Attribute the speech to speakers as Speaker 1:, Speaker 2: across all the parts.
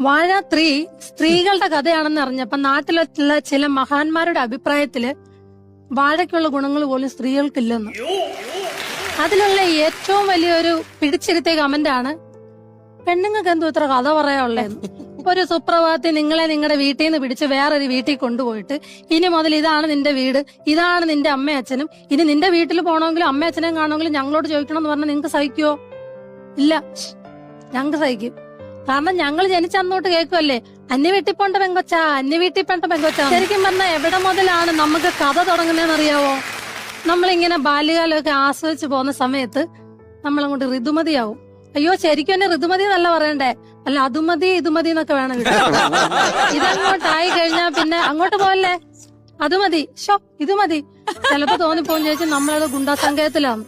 Speaker 1: വാഴ 3 സ്ത്രീകളുടെ കഥയാണെന്ന് അറിഞ്ഞപ്പോ നാട്ടിലുള്ള ചില മഹാന്മാരുടെ അഭിപ്രായത്തില് വാഴയ്ക്കുള്ള ഗുണങ്ങൾ പോലും സ്ത്രീകൾക്കില്ലെന്ന്. അതിലുള്ള ഏറ്റവും വലിയൊരു പിടിച്ചിരുത്തിയ കമന്റ് ആണ്, പെണ്ണുങ്ങൾക്ക് എന്തോ ഇത്ര കഥ പറയാനുള്ളതെന്ന്. ഒരു സുപ്രഭാതത്തിൽ നിങ്ങളെ നിങ്ങളുടെ വീട്ടിൽ നിന്ന് പിടിച്ച് വേറൊരു വീട്ടിൽ കൊണ്ടുപോയിട്ട് ഇനി മുതൽ ഇതാണ് നിന്റെ വീട്, ഇതാണ് നിന്റെ അമ്മയച്ഛനും, ഇനി നിന്റെ വീട്ടിൽ പോകണമെങ്കിലും അമ്മയച്ഛനെയും കാണണമെങ്കിലും ഞങ്ങളോട് ചോദിക്കണം എന്ന് പറഞ്ഞാൽ നിങ്ങൾക്ക് സഹിക്കുവോ? ഇല്ല, ഞങ്ങൾക്ക് സഹിക്കും. കാരണം ഞങ്ങൾ ജനിച്ചന്നോട്ട് കേൾക്കുമല്ലേ, അന്യ വീട്ടിൽ പോണ്ട പെങ്കൊച്ചാ, അന്യ വീട്ടിൽ പോണ്ട പെങ്കൊച്ചാ. ശരിക്കും പറഞ്ഞാൽ എവിടെ മുതലാണ് നമുക്ക് കഥ തുടങ്ങുന്നതെന്ന് അറിയാവോ? നമ്മളിങ്ങനെ ബാല്യകാലമൊക്കെ ആസ്വദിച്ച് പോകുന്ന സമയത്ത് നമ്മളങ്ങോട്ട് ഋതുമതിയാവും. അയ്യോ ശരിക്കും എന്നെ ഋതുമതി എന്നല്ല പറയണ്ടേ, അല്ല അതുമതി ഇതുമതി എന്നൊക്കെ വേണം കിട്ടാൻ. ഇതങ്ങോട്ടായി കഴിഞ്ഞാൽ പിന്നെ അങ്ങോട്ട് പോവല്ലേ, അതുമതി, ഷോ ഇത് മതി. ചിലപ്പോ തോന്നിപ്പോന്ന് ചോദിച്ചാൽ നമ്മളത് ഗുണ്ടാസങ്കേതത്തിലാണ്.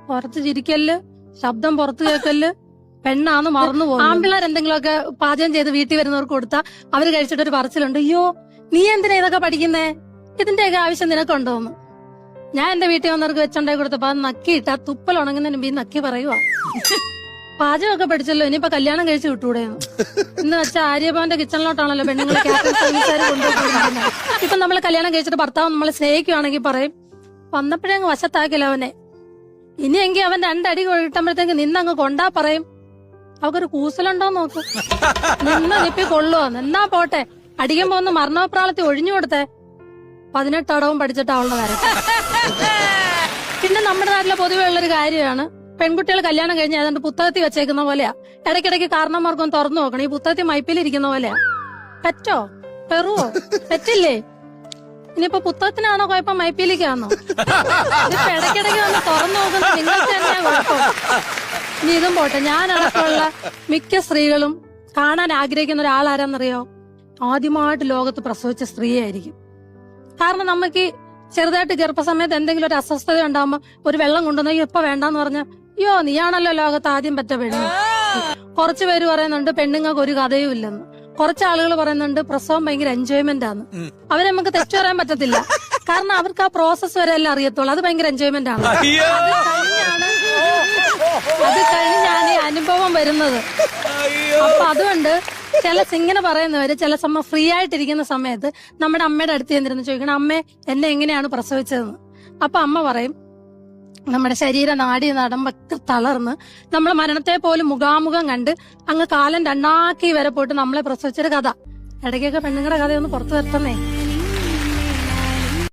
Speaker 1: പുറത്ത് ചിരിക്കല്ല്, ശബ്ദം പുറത്ത് കേൾക്കല്ല്, പെണ്ണാന്ന് മറന്നുപോകും. ആമ്പിള്ളേർ എന്തെങ്കിലുമൊക്കെ പാചകം ചെയ്ത് വീട്ടിൽ വരുന്നവർക്ക് കൊടുത്താൽ അവര് കഴിച്ചിട്ടൊരു പറച്ചിലുണ്ട്, അയ്യോ നീ എന്തിനാ ഇതൊക്കെ പഠിക്കുന്നേ, ഇതിന്റെയൊക്കെ ആവശ്യം നിനക്കുണ്ടോന്ന്. ഞാൻ എന്റെ വീട്ടിൽ വന്നവർക്ക് വെച്ചുണ്ടായി കൊടുത്തപ്പോ അത് നക്കിയിട്ട് ആ തുപ്പൽ ഉണങ്ങുന്നതിന് മുമ്പ് ഈ നക്കി പറയുവാ, പാചകമൊക്കെ പഠിച്ചല്ലോ ഇനിയിപ്പൊ കല്യാണം കഴിച്ച് വിട്ടൂടെയെന്ന്. എന്ന് വെച്ചാൽ ആര്യഭവന്റെ കിച്ചണിലോട്ടാണല്ലോ പെണ്ണുങ്ങളെ കാറ്ററിംഗ് സർവീസുകാർ കൊണ്ടുപോകുന്നത്. ഇപ്പൊ നമ്മൾ കല്യാണം കഴിച്ചിട്ട് ഭർത്താവ് നമ്മളെ സ്നേഹിക്കുവാണെങ്കിൽ പറയും, വന്നപ്പോഴേ അങ്ങ് വശത്താക്കില്ല അവനെ, ഇനിയെങ്കിൽ അവൻ 2 അടി കിട്ടുമ്പോഴത്തേക്ക് നിന്നങ്ങ് കൊണ്ടാ പറയും, അവക്കൊരു കൂസലുണ്ടോ നോക്കും, നിന്ന് നിപ്പി കൊള്ളുവോ, നിന്നാ പോട്ടെ, അടിക്കാൻ പോകുന്ന മരണപ്രാളത്തിൽ ഒഴിഞ്ഞു കൊടുത്തേ. 18 അടവും പഠിച്ചിട്ട് അവളുടെ കാര്യം. പിന്നെ നമ്മുടെ നാട്ടിലെ പൊതുവെ ഉള്ളൊരു കാര്യമാണ്, പെൺകുട്ടികൾ കല്യാണം കഴിഞ്ഞ് ഏതാണ്ട് പുസ്തകത്തിൽ വെച്ചേക്കുന്ന പോലെയാ. ഇടയ്ക്കിടയ്ക്ക് കാരണന്മാർക്കൊന്ന് തുറന്നു നോക്കണം, ഈ പുസ്തകത്തിൽ മൈപ്പിലിരിക്കുന്ന പോലെയാ. പറ്റോ പെറുവോ? പറ്റില്ലേ? ഇനിയിപ്പോ പുസ്തകത്തിനാണോ കുഴപ്പം മൈപ്പിലേക്കാണോ? ഇതിപ്പോ ഇടയ്ക്കിടയ്ക്ക് വന്ന് തുറന്നു നോക്കുന്നത് നിങ്ങൾക്ക് തന്നെയാ കുഴപ്പം. ഇനി ഇതും പോട്ടെ, ഞാനടക്കമുള്ള മിക്ക സ്ത്രീകളും കാണാൻ ആഗ്രഹിക്കുന്ന ഒരാളാരാന്നറിയോ? ആദ്യമായിട്ട് ലോകത്ത് പ്രസവിച്ച സ്ത്രീയായിരിക്കും. കാരണം നമുക്ക് ചെറുതായിട്ട് ഗർഭസമയത്ത് എന്തെങ്കിലും ഒരു അസ്വസ്ഥത ഉണ്ടാകുമ്പോ ഒരു വെള്ളം കൊണ്ടുവന്ന ഇപ്പൊ വേണ്ടാന്ന് പറഞ്ഞ, അയ്യോ നീയാണല്ലോ ലോകത്ത് ആദ്യം പറ്റ പെണ്ണ്. കുറച്ചു പേര് പറയുന്നുണ്ട് പെണ്ണുങ്ങൾക്ക് ഒരു കഥയും ഇല്ലെന്ന്. കുറച്ച് ആളുകൾ പറയുന്നുണ്ട് പ്രസവം ഭയങ്കര എൻജോയ്മെന്റ് ആണ്. അവരെ നമുക്ക് തെറ്റു പറയാൻ പറ്റത്തില്ല, കാരണം അവർക്ക് ആ പ്രോസസ് വരെ എല്ലാം അറിയത്തുള്ളൂ. അത് ഭയങ്കര എൻജോയ്മെന്റ് ആണ്. അത് കഴിഞ്ഞാണ് ഈ അനുഭവം വരുന്നത്. അപ്പൊ അതുകൊണ്ട് ചില ഇങ്ങനെ പറയുന്നവര് ചില സമയം ഫ്രീ ആയിട്ടിരിക്കുന്ന സമയത്ത് നമ്മുടെ അമ്മയുടെ അടുത്ത് ചെന്നിരുന്ന് ചോദിക്കണം, അമ്മേ എന്നെ എങ്ങനെയാണ് പ്രസവിച്ചതെന്ന്. അപ്പൊ അമ്മ പറയും, നമ്മുടെ ശരീര നാടി നടമ്പൊക്കെ തളർന്ന് നമ്മൾ മരണത്തെ പോലും മുഖാമുഖം കണ്ട് അങ്ങ് കാലം 2 ആക്കി വരെ പോയിട്ട് നമ്മളെ പ്രസവിച്ചൊരു കഥ. ഇടയ്ക്കൊക്കെ പെണ്ണുങ്ങളുടെ കഥയൊന്ന് പുറത്തു വരുത്തണേ.